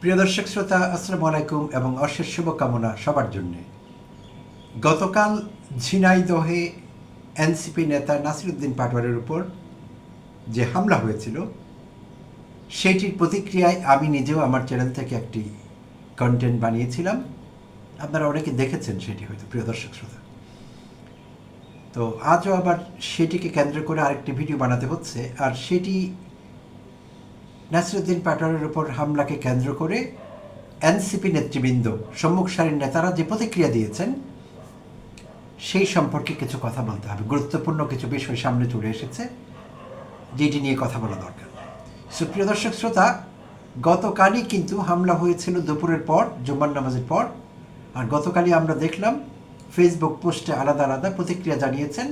প্রিয় দর্শক শ্রোতা, আসসালামু আলাইকুম এবং অশেষ শুভকামনা সবার জন্যে। গতকাল ঝিনাইদহে এনসিপি নেতা নাসিরউদ্দিন পাটোয়ারির উপর যে হামলা হয়েছিল সেটির প্রতিক্রিয়ায় আমি নিজেও আমার চ্যানেল থেকে একটি কন্টেন্ট বানিয়েছিলাম। আপনারা অনেকে দেখেছেন সেটি হয়তো, প্রিয় দর্শক শ্রোতা। তো আজও আবার সেটিকে কেন্দ্র করে আরেকটি ভিডিও বানাতে হচ্ছে, আর সেটি নাসিরউদ্দিন পাটোয়ারির উপর হামলাকে কেন্দ্র করে এনসিপি নেতৃবৃন্দ, সম্মুখ সারির নেতারা যে প্রতিক্রিয়া দিয়েছেন সেই সম্পর্কে কিছু কথা বলতে হবে। গুরুত্বপূর্ণ কিছু বিষয় সামনে চলে এসেছে যেটি নিয়ে কথা বলা দরকার। সুপ্রিয় দর্শক শ্রোতা, গতকালই কিন্তু হামলা হয়েছিল দুপুরের পর, জুম্মার নামাজের পর। আর গতকালই আমরা দেখলাম ফেসবুক পোস্টে আলাদা আলাদা প্রতিক্রিয়া জানিয়েছেন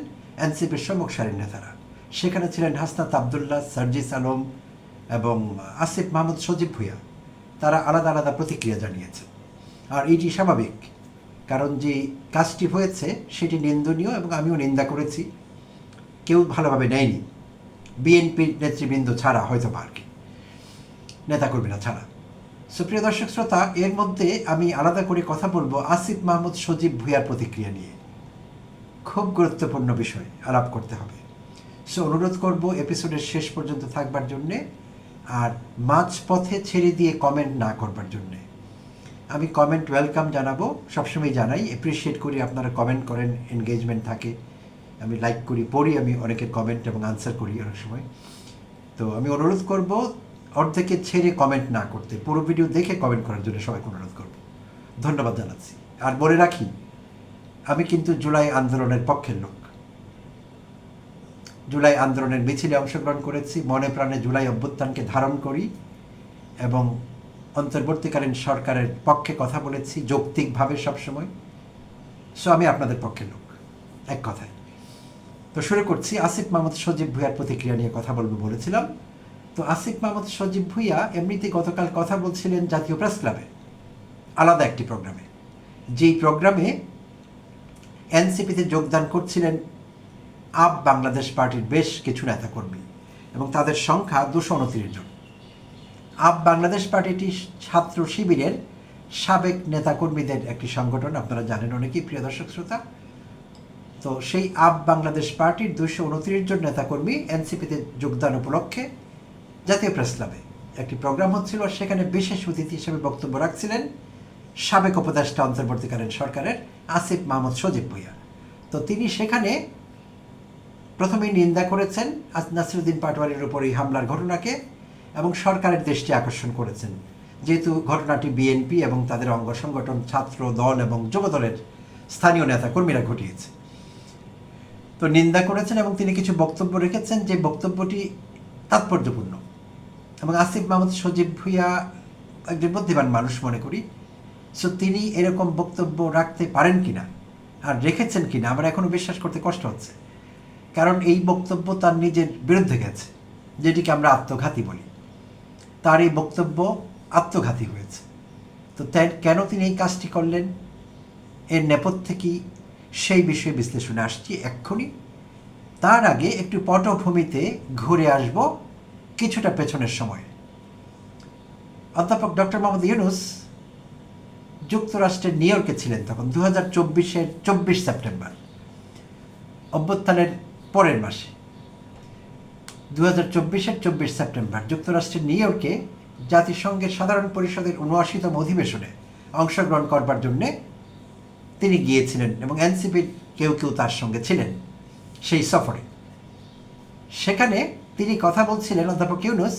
এনসিপির সম্মুখ সারির নেতারা। সেখানে ছিলেন হাসনাত আবদুল্লাহ, সার্জিস আলম এবং আসিফ মাহমুদ সজীব ভুঁইয়া। তারা আলাদা আলাদা প্রতিক্রিয়া জানিয়েছে। আর এটি স্বাভাবিক, কারণ যে কাজটি হয়েছে সেটি নিন্দনীয় এবং আমিও নিন্দা করেছি। কেউ ভালোভাবে নেয়নি, বিএনপির নেতৃবৃন্দ ছাড়া, হয়তো আর কি নেতাকর্মীরা ছাড়া। সুপ্রিয় দর্শক শ্রোতা, এর মধ্যে আমি আলাদা করে কথা বলবো আসিফ মাহমুদ সজীব ভুঁইয়ার প্রতিক্রিয়া নিয়ে। খুব গুরুত্বপূর্ণ বিষয় আলাপ করতে হবে। অনুরোধ করব এপিসোডের শেষ পর্যন্ত থাকবার জন্যে, আর মাঝপথে ছেড়ে দিয়ে কমেন্ট না করবার জন্যে। আমি কমেন্ট ওয়েলকাম জানাবো, সবসময় জানাই, অ্যাপ্রিসিয়েট করি আপনারা কমেন্ট করেন, এনগেজমেন্ট থাকে, আমি লাইক করি, পড়ি আমি অনেকের কমেন্ট এবং আনসার করি অনেক সময়। তো আমি অনুরোধ করব অর্ধেকে ছেড়ে কমেন্ট না করতে, পুরো ভিডিও দেখে কমেন্ট করার জন্য সবাইকে অনুরোধ করব। ধন্যবাদ জানাচ্ছি। আর বলে রাখি, আমি কিন্তু জুলাই আন্দোলনের পক্ষের লোক। জুলাই আন্দোলনের মিছিলে অংশগ্রহণ করেছি, মনে প্রাণে জুলাই অভ্যুত্থানকে ধারণ করি এবং অন্তর্বর্তীকালীন সরকারের পক্ষে কথা বলেছি যৌক্তিকভাবে সবসময়। আমি আপনাদের পক্ষের লোক, এক কথায়। তো শুরু করছি। আসিফ মাহমুদ সজীব ভুঁইয়ার প্রতিক্রিয়া নিয়ে কথা বলবো বলেছিলাম। তো আসিফ মাহমুদ সজীব ভুঁইয়া এমনিতে গতকাল কথা বলছিলেন জাতীয় প্রেস ক্লাবে, আলাদা একটি প্রোগ্রামে। যেই প্রোগ্রামে এনসিপিতে যোগদান করছিলেন আপ বাংলাদেশ পার্টির বেশ কিছু নেতাকর্মী, এবং তাদের সংখ্যা 229 জন। আপ বাংলাদেশ পার্টিটি ছাত্র শিবিরের সাবেক নেতাকর্মীদের একটি সংগঠন, আপনারা জানেন অনেকেই, প্রিয় দর্শক শ্রোতা। তো সেই আপ বাংলাদেশ পার্টির 229 জন নেতাকর্মী এনসিপিতে যোগদান উপলক্ষে জাতীয় প্রেস ক্লাবে একটি প্রোগ্রাম হচ্ছিল। সেখানে বিশেষ অতিথি হিসেবে বক্তব্য রাখছিলেন সাবেক উপদেষ্টা অন্তর্বর্তীকালীন সরকারের আসিফ মাহমুদ সজীব ভুঁইয়া। তো তিনি সেখানে প্রথমেই নিন্দা করেছেন নাসিরউদ্দিন পাটোয়ারির উপর এই হামলার ঘটনাকে, এবং সরকারের দৃষ্টি আকর্ষণ করেছেন, যেহেতু ঘটনাটি বিএনপি এবং তাদের অঙ্গ সংগঠন, ছাত্র দল এবং যুব দলের স্থানীয় নেতাকর্মীরা ঘটিয়েছে। তো নিন্দা করেছেন এবং তিনি কিছু বক্তব্য রেখেছেন, যে বক্তব্যটি তাৎপর্যপূর্ণ। এবং আসিফ মাহমুদ সজীব ভুঁইয়া একজন বুদ্ধিমান মানুষ মনে করি। তিনি এরকম বক্তব্য রাখতে পারেন কিনা আর রেখেছেন কিনা আমার এখনো বিশ্বাস করতে কষ্ট হচ্ছে, কারণ এই বক্তব্য তার নিজের বিরুদ্ধে গেছে, যেটিকে আমরা আত্মঘাতী বলি। তার এই বক্তব্য আত্মঘাতী হয়েছে। তো কেন তিনি এই কাজটি করলেন, এর নেপথ্যে কি, সেই বিষয়ে বিশ্লেষণে আসছি এক্ষুনি। তার আগে একটু পটভূমিতে ঘুরে আসব কিছুটা পেছনের সময়। অধ্যাপক ডক্টর মোহাম্মদ ইউনূস যুক্তরাষ্ট্রের নিউ ইয়র্কে ছিলেন তখন, 2024-এর 24 সেপ্টেম্বর, অভ্যুত্থানের পরের মাসে। 2024-এর 24 সেপ্টেম্বর যুক্তরাষ্ট্রের নিউ ইয়র্কে জাতিসংঘের সাধারণ পরিষদের 79তম অধিবেশনে অংশগ্রহণ করবার জন্যে তিনি গিয়েছিলেন, এবং এনসিপির কেউ কেউ তার সঙ্গে ছিলেন সেই সফরে। সেখানে তিনি কথা বলছিলেন, অধ্যাপক Yunus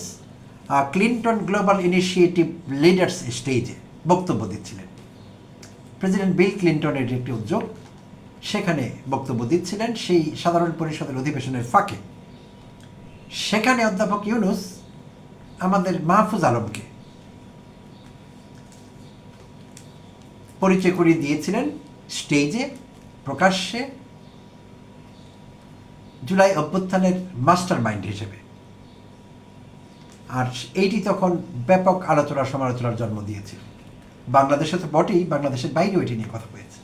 Clinton global initiative leaders স্টেজে বক্তব্য দিচ্ছিলেন। প্রেসিডেন্ট বিল ক্লিন্টনের একটি উদ্যোগ, সেখানে বক্তব্য দিচ্ছিলেন সেই সাধারণ পরিষদের অধিবেশনের ফাঁকে। সেখানে অধ্যাপক ইউনূস আমাদের মাহফুজ আলমকে পরিচয় করিয়ে দিয়েছিলেন স্টেজে, প্রকাশ্যে, জুলাই অভ্যুত্থানের মাস্টার মাইন্ড হিসেবে। আর এইটি তখন ব্যাপক আলোচনা সমালোচনার জন্ম দিয়েছিল। বাংলাদেশে তো বটেই, বাংলাদেশের বাইরেও এটি নিয়ে কথা হয়েছে।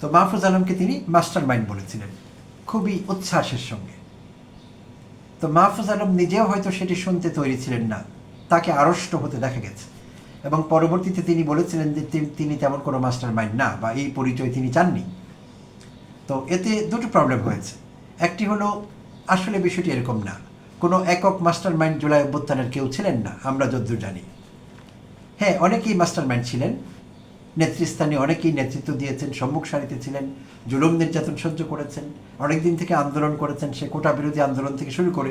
তো মাহফুজ আলমকে তিনি মাস্টার মাইন্ড বলেছিলেন খুবই উচ্ছ্বাসের সঙ্গে। তো মাহফুজ আলম নিজেও হয়তো সেটি শুনতে তৈরি ছিলেন না, তাকে আড়ষ্ট হতে দেখা গেছে। এবং পরবর্তীতে তিনি বলেছিলেন যে তিনি তেমন কোনো মাস্টার মাইন্ড না, বা এই পরিচয় তিনি চাননি। তো এতে দুটো প্রবলেম হয়েছে। একটি হলো, আসলে বিষয়টি এরকম না, কোনো একক মাস্টার মাইন্ড জুলাই অভ্যুত্থানের কেউ ছিলেন না আমরা যদ্দূর জানি। হ্যাঁ, অনেকেই মাস্টার মাইন্ড ছিলেন, নেতৃস্থানীয় অনেকেই নেতৃত্ব দিয়েছেন, সম্মুখ সারিতে ছিলেন, জুলুম নির্যাতন সহ্য করেছেন, অনেক দিন থেকে আন্দোলন করেছেন, সে কোটা বিরোধী আন্দোলন থেকে শুরু করে।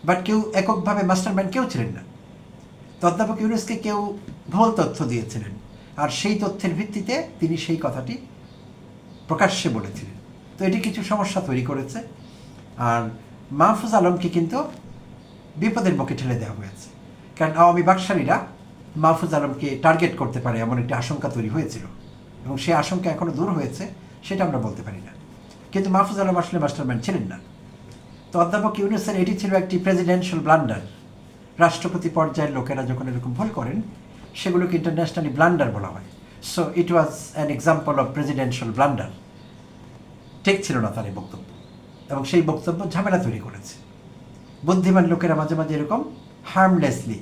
বাট কেউ এককভাবে মাস্টার মাইন্ড কেউ ছিলেন না। তো অধ্যাপক ইউনূসকে কেউ ভুল তথ্য দিয়েছিলেন, আর সেই তথ্যের ভিত্তিতে তিনি সেই কথাটি প্রকাশ্যে বলেছিলেন। তো এটি কিছু সমস্যা তৈরি করেছে। আর মাহফুজ আলমকে কিন্তু বিপদের মুখে ঠেলে দেওয়া হয়েছে, কারণ আওয়ামী বাকশালীরা মাহফুজ আলমকে টার্গেট করতে পারে এমন একটি আশঙ্কা তৈরি হয়েছিল, এবং সেই আশঙ্কা এখনও দূর হয়েছে সেটা আমরা বলতে পারি না। কিন্তু মাহফুজ আলম আসলে মাস্টারমাইন্ড ছিলেন না। তো অধ্যাপক ইউনূসের এটি ছিল একটি প্রেসিডেন্সিয়াল ব্লান্ডার। রাষ্ট্রপতি পর্যায়ের লোকেরা যখন এরকম ভুল করেন, সেগুলোকে ইন্টারন্যাশনালি ব্লান্ডার বলা হয়। So it was an example of presidential blunder. ঠিক ছিল না তার এই বক্তব্য, এবং সেই বক্তব্য ঝামেলা তৈরি করেছে। বুদ্ধিমান লোকেরা মাঝে মাঝে এরকম হার্মলেসলি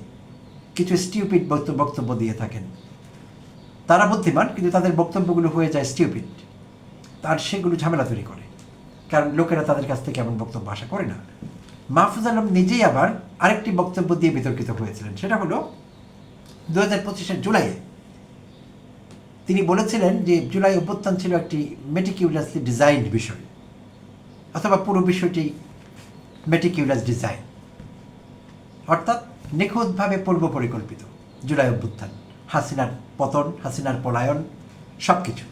কিছু স্টিউপিড বক্তব্য দিয়ে থাকেন। তারা বুদ্ধিমান, কিন্তু তাদের বক্তব্যগুলো হয়ে যায় স্টিউপিড, আর সেগুলো ঝামেলা তৈরি করে, কারণ লোকেরা তাদের কাছ থেকে এমন বক্তব্য আশা করে না। মাহফুজ আলম নিজেই আবার আরেকটি বক্তব্য দিয়ে বিতর্কিত হয়েছিলেন। সেটা হলো 2025 জুলাইয়ে তিনি বলেছিলেন যে জুলাই অভ্যুত্থান ছিল একটি মেটিকিউলাসলি ডিজাইনড বিষয়, অথবা পুরো বিষয়টি মেটিকিউলাস ডিজাইন, অর্থাৎ নিখুঁতভাবে পূর্ব পরিকল্পিত জুলাই অভ্যুত্থান, হাসিনার পতন, হাসিনার পলায়ন, সব কিছু।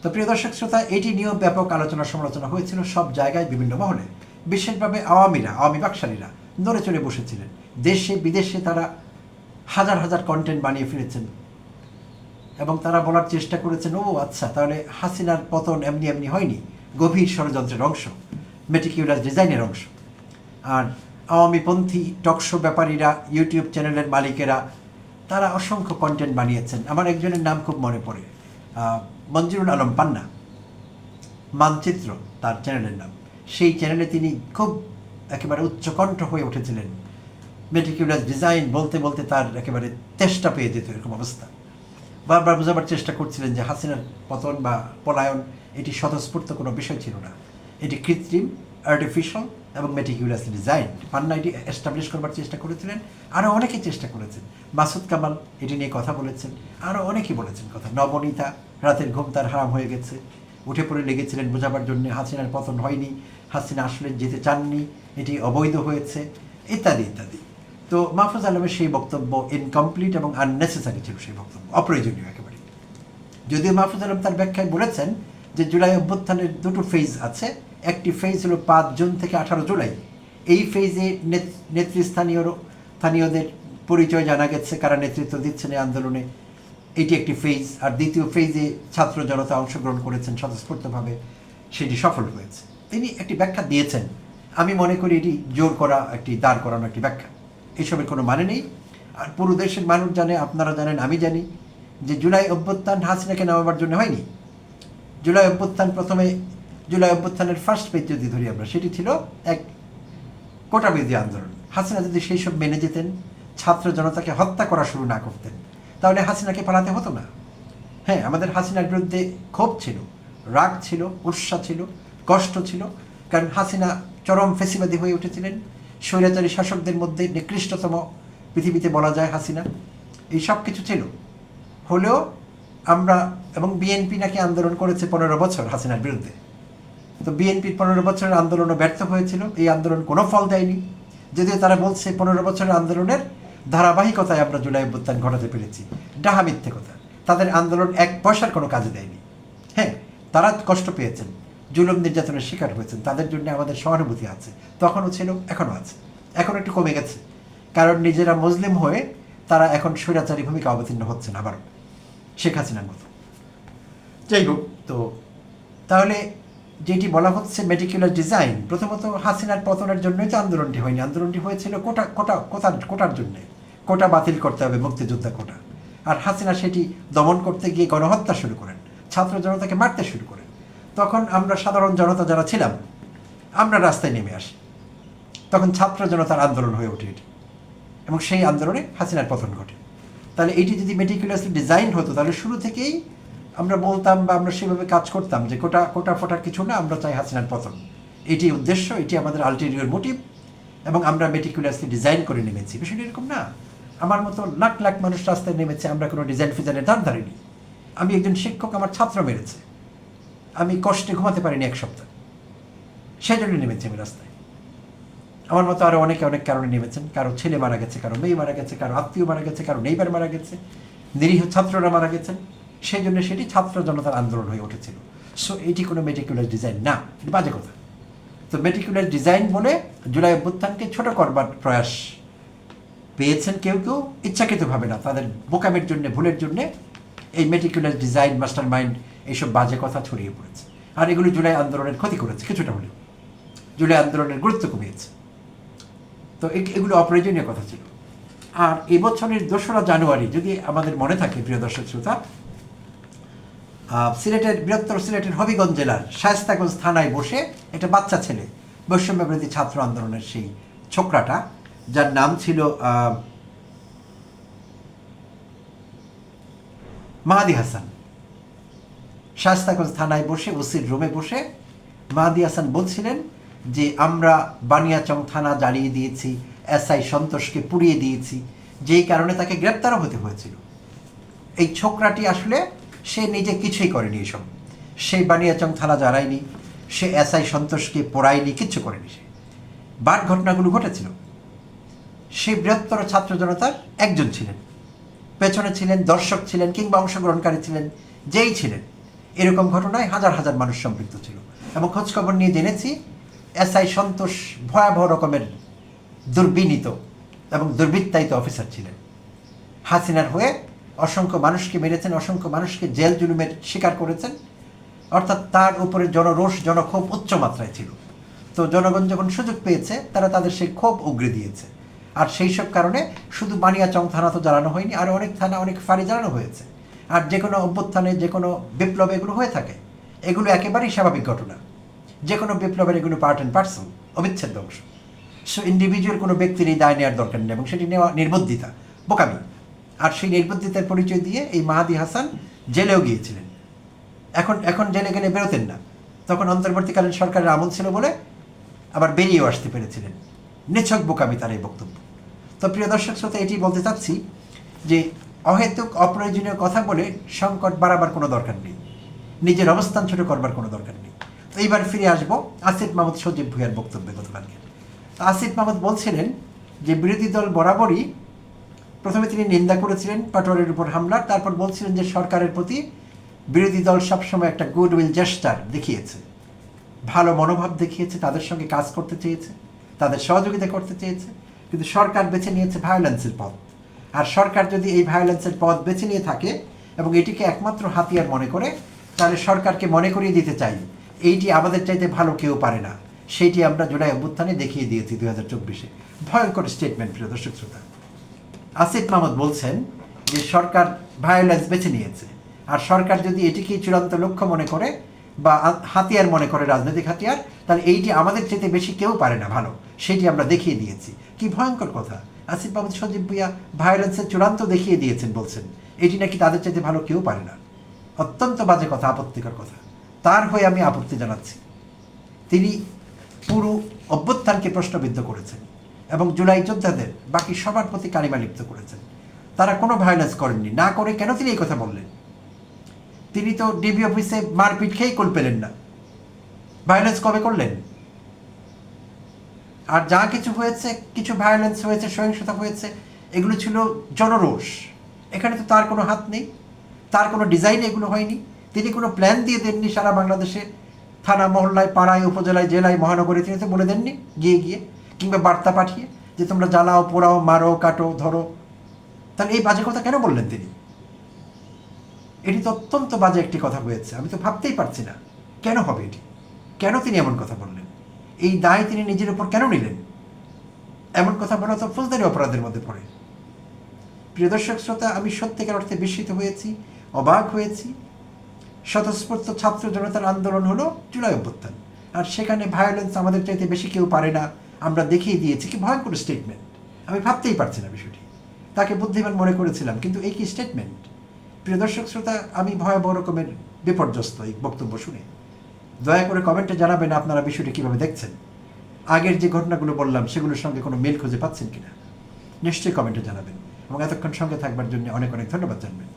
তো প্রিয় দর্শক শ্রোতা, এটি নিয়েও ব্যাপক আলোচনা সমালোচনা হয়েছিল সব জায়গায়, বিভিন্ন মহলে। বিশেষভাবে আওয়ামী বাকশালীরা নড়ে চড়ে বসেছিলেন। দেশে বিদেশে তারা হাজার হাজার কন্টেন্ট বানিয়ে ফিরেছেন, এবং তারা বলার চেষ্টা করেছেন, ও আচ্ছা, তাহলে হাসিনার পতন এমনি এমনি হয়নি, গভীর ষড়যন্ত্রের অংশ, মেটিকিউলাস ডিজাইনের অংশ। আর আওয়ামীপন্থী টকশো ব্যাপারীরা, ইউটিউব চ্যানেলের মালিকেরা, তারা অসংখ্য কন্টেন্ট বানিয়েছেন। আমার একজনের নাম খুব মনে পড়ে, মঞ্জুরুল আলম পান্না, মানচিত্র তার চ্যানেলের নাম। সেই চ্যানেলে তিনি খুব একেবারে উচ্চকণ্ঠ হয়ে উঠেছিলেন। মেটিকিউলাস ডিজাইন বলতে বলতে তার একেবারে তেষ্টা পেয়ে যেত, এরকম অবস্থা। বারবার বোঝাবার চেষ্টা করছিলেন যে হাসিনার পতন বা পলায়ন এটি স্বতঃস্ফূর্ত কোনো বিষয় ছিল না, এটি কৃত্রিম, আর্টিফিশিয়াল এবং মেটিকিউলাসলি ডিজাইন। পান্না এটি এস্টাবলিশ করবার চেষ্টা করেছিলেন, আরও অনেকে চেষ্টা করেছেন। মাসুদ কামাল এটি নিয়ে কথা বলেছেন, আরও অনেকেই বলেছেন কথা। নবনীতা রাতের ঘুম তার হারাম হয়ে গেছে, উঠে পড়ে লেগেছিলেন বোঝাবার জন্য হাসিনার পতন হয়নি, হাসিনা আসলে যেতে চাননি, এটি অবৈধ হয়েছে, ইত্যাদি ইত্যাদি। তো মাহফুজ আলমের সেই বক্তব্য ইনকমপ্লিট এবং আননেসেসারি ছিল, সেই বক্তব্য অপ্রয়োজনীয় একেবারে। যদিও মাহফুজ আলম তার ব্যাখ্যায় বলেছেন যে জুলাই অভ্যুত্থানের দুটো ফেজ আছে। একটি ফেজ হলো 5 জুন থেকে 18 জুলাই। এই ফেজে স্থানীয়দের পরিচয় জানা গেছে, কারা নেতৃত্ব দিচ্ছেন এই আন্দোলনে, এটি একটি ফেজ। আর দ্বিতীয় ফেজে ছাত্র জনতা অংশগ্রহণ করেছেন স্বতঃস্ফূর্তভাবে, সেটি সফল হয়েছে। তিনি একটি ব্যাখ্যা দিয়েছেন, আমি মনে করি এটি জোর করা, একটি দাঁড় করানো একটি ব্যাখ্যা, এসবের কোনো মানে নেই। আর পুরো দেশের মানুষ জানে, আপনারা জানেন, আমি জানি, যে জুলাই অভ্যুত্থান হাসিনাকে নামাবার জন্য হয়নি। জুলাই অভ্যুত্থানের ফার্স্ট পেজ যদি ধরি আমরা, সেটি ছিল এক কোটা বিরোধী আন্দোলন। হাসিনা যদি সেই সব মেনে যেতেন, ছাত্র জনতাকে হত্যা করা শুরু না করতেন, তাহলে হাসিনাকে পালাতে হতো না। হ্যাঁ, আমাদের হাসিনার বিরুদ্ধে ক্ষোভ ছিল, রাগ ছিল, উৎসাহ ছিল, কষ্ট ছিল, কারণ হাসিনা চরম ফেসিবাদী হয়ে উঠেছিলেন। স্বৈরাচারী শাসকদের মধ্যে নিকৃষ্টতম পৃথিবীতে বলা যায় হাসিনা। এই সব কিছু ছিল, হলেও আমরা, এবং বিএনপি নাকি আন্দোলন করেছে 15 বছর হাসিনার বিরুদ্ধে। তো বিএনপির 15 বছরের আন্দোলনও ব্যর্থ হয়েছিল, এই আন্দোলন কোনো ফল দেয়নি। যদিও তারা বলছে 15 বছরের আন্দোলনের ধারাবাহিকতায় আমরা জুলাই অভ্যুত্থান ঘটাতে পেরেছি, ডাহা মিথ্যে কথা। তাদের আন্দোলন 1 পয়সার কোনো কাজে দেয়নি। হ্যাঁ, তারা কষ্ট পেয়েছেন, জুলুম নির্যাতনের শিকার হয়েছেন, তাদের জন্য আমাদের সহানুভূতি আছে, তখনও ছিল, এখনও আছে। এখন একটু কমে গেছে, কারণ নিজেরা মুসলিম হয়ে তারা এখন স্বৈরাচারী ভূমিকা অবতীর্ণ হচ্ছেন, আবার শেখ হাসিনার মতো। যাই হোক, তো তাহলে যেটি বলা হচ্ছে মেটিকুলার ডিজাইন, প্রথমত হাসিনার পতনের জন্যই তো আন্দোলনটি হয়নি। আন্দোলনটি হয়েছিল কোটার জন্যে। কোটা বাতিল করতে হবে, মুক্তিযোদ্ধা কোটা। আর হাসিনা সেটি দমন করতে গিয়ে গণহত্যা শুরু করেন, ছাত্র জনতাকে মারতে শুরু করেন। তখন আমরা সাধারণ জনতা যারা ছিলাম, আমরা রাস্তায় নেমে আসি, তখন ছাত্র জনতার আন্দোলন হয়ে ওঠে এটি। এবং সেই আন্দোলনে হাসিনার পতন ঘটে। তাহলে এটি যদি মেটিকুলাসলি ডিজাইন হতো তাহলে শুরু থেকেই আমরা বলতাম বা আমরা সেভাবে কাজ করতাম যে কোটা ফোটা কিছু না, আমরা চাই হাসিনার পতন, এটি উদ্দেশ্য, এটি আমাদের আলটেরিয়র মোটিভ, এবং আমরা মেটিকুলাসলি ডিজাইন করে নেমেছি। বিষয়টা এরকম না। আমার মতো লাখ লাখ মানুষ রাস্তায় নেমেছে, আমরা কোনো ডিজাইন ফিজাইনের ধার ধারিনি। আমি একজন শিক্ষক, আমার ছাত্র মেরেছে, আমি কষ্টে ঘুমাতে পারিনি এক সপ্তাহ, সেই জন্য নেমেছি আমি রাস্তায়। আমার মতো আরও অনেকে অনেক কারণে নেমেছেন, কারো ছেলে মারা গেছে, কারো মেয়ে মারা গেছে, কারো আত্মীয় মারা গেছে, কারো নেইবার মারা গেছে, নিরীহ ছাত্ররা মারা গেছেন, সেই জন্য সেটি ছাত্র জনতার আন্দোলন হয়ে উঠেছিল। সো এটি কোনো মেটিকুলার ডিজাইন না, এটি বাজে কথা। তো মেটিকুলার ডিজাইন বলে জুলাই অভ্যুত্থানকে ছোট করবার প্রয়াস পেয়েছেন কেউ কেউ, ইচ্ছাকৃতভাবে না, তাদের বোকামের জন্য, ভুলের জন্যে এই মেটিকুলার ডিজাইন, মাস্টার মাইন্ড, এইসব বাজে কথা ছড়িয়ে পড়েছে। আর এগুলো জুলাই আন্দোলনের ক্ষতি করেছে কিছুটা হলেও, জুলাই আন্দোলনের গুরুত্ব কমিয়েছে। তো এগুলো অপ্রয়োজনীয় কথা ছিল। আর এবছরের 2রা জানুয়ারি যদি আমাদের মনে থাকে, প্রিয় দর্শক শ্রোতা, বৃহত্তর সিলেটের হবিগঞ্জ জেলার শায়েস্তাগঞ্জ থানায় বসে একটা বাচ্চা ছেলে, বৈষম্য বিরোধী ছাত্র আন্দোলনের সেই ছোকরাটা, যার নাম ছিল মাহাদি হাসান, শায়েস্তাগঞ্জ থানায় বসে ওসির রুমে বসে মাহাদি হাসান বলছিলেন যে আমরা বানিয়াচং থানা জ্বালিয়ে দিয়েছি, এসআই সন্তোষকে পুড়িয়ে দিয়েছি, যেই কারণে তাকে গ্রেপ্তারও হতে হয়েছিল। এই ছোকরাটি আসলে সে নিজে কিছুই করেনি, এসব সেই বানিয়াচং থানা জ্বালায়নি, সে এসআই সন্তোষকে পোড়ায়নি, কিচ্ছু করেনি। সে বাট ঘটনাগুলো ঘটেছিল। সে বৃহত্তর ছাত্র জনতার একজন ছিলেন, পেছনে ছিলেন, দর্শক ছিলেন, কিংবা অংশগ্রহণকারী ছিলেন, যেই ছিলেন, এরকম ঘটনায় হাজার হাজার মানুষ সম্পৃক্ত ছিল। এবং খোঁজখবর নিয়ে জেনেছি এসআই সন্তোষ ভয়াবহ রকমের দুর্বিনীত এবং দুর্বৃত্তায়িত অফিসার ছিলেন। হাসিনার হয়ে অসংখ্য মানুষকে মেরেছেন, অসংখ্য মানুষকে জেল জুলুমের শিকার করেছেন। অর্থাৎ তার উপরে জনরোষ, জনক্ষোভ উচ্চ মাত্রায় ছিল। তো জনগণ যখন সুযোগ পেয়েছে, তারা তাদের সেই ক্ষোভ উগরে দিয়েছে। আর সেই সব কারণে শুধু বানিয়াচং থানা তো জ্বালানো হয়নি, আরও অনেক থানা, অনেক ফাঁড়ি জ্বালানো হয়েছে। আর যে কোনো অভ্যুত্থানে, যে কোনো বিপ্লবে এগুলো হয়ে থাকে, এগুলো একেবারেই স্বাভাবিক ঘটনা। যে কোনো বিপ্লবের এগুলো পার্ট অ্যান্ড পার্সেল, অবিচ্ছেদ্য অংশ। সো ইন্ডিভিজুয়াল কোনো ব্যক্তির এই দায় নেওয়ার দরকার নেই, এবং সেটি নেওয়া নির্বুদ্ধিতা, বোকামি। আর সেই নির্বুদ্ধিতার পরিচয় দিয়ে এই মাহাদি হাসান জেলেও গিয়েছিলেন। এখন জেলে গেলে বেরোতেন না, তখন অন্তর্বর্তীকালীন সরকারের আমল ছিল বলে আবার বেরিয়েও আসতে পেরেছিলেন। নিছক বোকামি তার এই বক্তব্য। তো প্রিয় দর্শক শ্রোতা, এটি বলতে চাচ্ছি যে অহেতুক অপ্রয়োজনীয় কথা বলে সংকট বাড়াবার কোনো দরকার নেই, নিজের অবস্থান ছোট করবার কোনো দরকার নেই। তো এইবার ফিরে আসবো আসিফ মাহমুদ সজীব ভুঁইয়ার বক্তব্যে গতকালকে। তো আসিফ মাহমুদ বলছিলেন যে বিরোধী দল বরাবরই, প্রথমে তিনি নিন্দা করেছিলেন পাটোয়ারির উপর হামলার, তারপর বলছিলেন যে সরকারের প্রতি বিরোধী দল সবসময় একটা গুডউইল জেস্টার দেখিয়েছে, ভালো মনোভাব দেখিয়েছে, তাদের সঙ্গে কাজ করতে চেয়েছে, তাদের সহযোগিতা করতে চেয়েছে। কিন্তু সরকার বেছে নিয়েছে ভায়োলেন্সের পথ। আর সরকার যদি এই ভায়োলেন্সের পথ বেছে নিয়ে থাকে এবং এটিকে একমাত্র হাতিয়ার মনে করে, তাহলে সরকারকে মনে করিয়ে দিতে চাই এইটি আমাদের চাইতে ভালো কেউ পারে না। সেইটি আমরা জুলাই অভ্যুত্থানে দেখিয়ে দিয়েছি 2024-এ। ভয়ঙ্কর স্টেটমেন্ট, প্রিয় দর্শক শ্রোতা। আসিফ মাহমুদ বলছেন যে সরকার ভায়োলেন্স বেছে নিয়েছে, আর সরকার যদি এটিকেই চূড়ান্ত লক্ষ্য মনে করে বা হাতিয়ার মনে করে, রাজনৈতিক হাতিয়ার, তাহলে এইটি আমাদের চাইতে বেশি কেউ পারে না ভালো, সেটি আমরা দেখিয়ে দিয়েছি। কি ভয়ঙ্কর কথা! আসিফ মাহমুদ সজীব ভুঁইয়া ভায়োলেন্সের চূড়ান্ত দেখিয়ে দিয়েছেন বলছেন, এটি নাকি তাদের চাইতে ভালো কেউ পারে না। অত্যন্ত বাজে কথা, আপত্তিকর কথা। তার হয়ে আমি আপত্তি জানাচ্ছি। তিনি পুরো অভ্যুত্থানকে প্রশ্নবিদ্ধ করেছেন এবং জুলাই যোদ্ধাদের বাকি সবার প্রতি কালিমা লিপ্ত করেছেন। তারা কোনো ভায়োলেন্স করেননি, না করে কেন তিনি এই কথা বললেন? তিনি তো ডিবি অফিসে মারপিট খেয়েই কুল পেলেন না, ভায়োলেন্স কবে করলেন? আর যা কিছু হয়েছে, কিছু ভায়োলেন্স হয়েছে, সহিংসতা হয়েছে, এগুলো ছিল জনরোষ। এখানে তো তার কোনো হাত নেই, তার কোনো ডিজাইন এগুলো হয়নি। তিনি কোনো প্ল্যান দিয়ে দেননি সারা বাংলাদেশে, থানা মহল্লায়, পাড়ায়, উপজেলায়, জেলায়, মহানগরে তিনি তো বলে দেননি গিয়ে কিংবা বার্তা পাঠিয়ে যে তোমরা জ্বালাও, পোড়াও, মারো, কাটো, ধরো। তাহলে এই বাজে কথা কেন বললেন তিনি? এটি তো অত্যন্ত বাজে একটি কথা হয়েছে। আমি তো ভাবতেই পারছি না কেন হবে এটি, কেন তিনি এমন কথা বললেন, এই দায় তিনি নিজের উপর কেন নিলেন? এমন কথা বলা তো ফৌজদারি অপরাধের মধ্যে পড়ে। প্রিয় দর্শক শ্রোতা, আমি সত্যিকার অর্থে বিস্মিত হয়েছি, অবাক হয়েছি। স্বতঃস্ফূর্ত ছাত্র জনতার আন্দোলন হলো জুলাই অভ্যুত্থান, আর সেখানে ভায়োলেন্স আমাদের চাইতে বেশি কেউ পারে না আমরা দেখিয়ে দিয়েছি। কি ভয়ঙ্কর স্টেটমেন্ট! আমি ভাবতেই পারছি না বিষয়টি। তাকে বুদ্ধিমান মনে করেছিলাম, কিন্তু এই কি স্টেটমেন্ট? প্রিয় দর্শক শ্রোতা, আমি ভয়াবহ রকমের বিপর্যস্ত এই বক্তব্য শুনে। দয়া করে কমেন্টে জানাবেন আপনারা বিষয়টি কীভাবে দেখছেন। আগের যে ঘটনাগুলো বললাম সেগুলোর সঙ্গে কোনো মিল খুঁজে পাচ্ছেন কিনা নিশ্চয়ই কমেন্টে জানাবেন। এবং এতক্ষণ সঙ্গে থাকবার জন্য অনেক অনেক ধন্যবাদ জানবেন।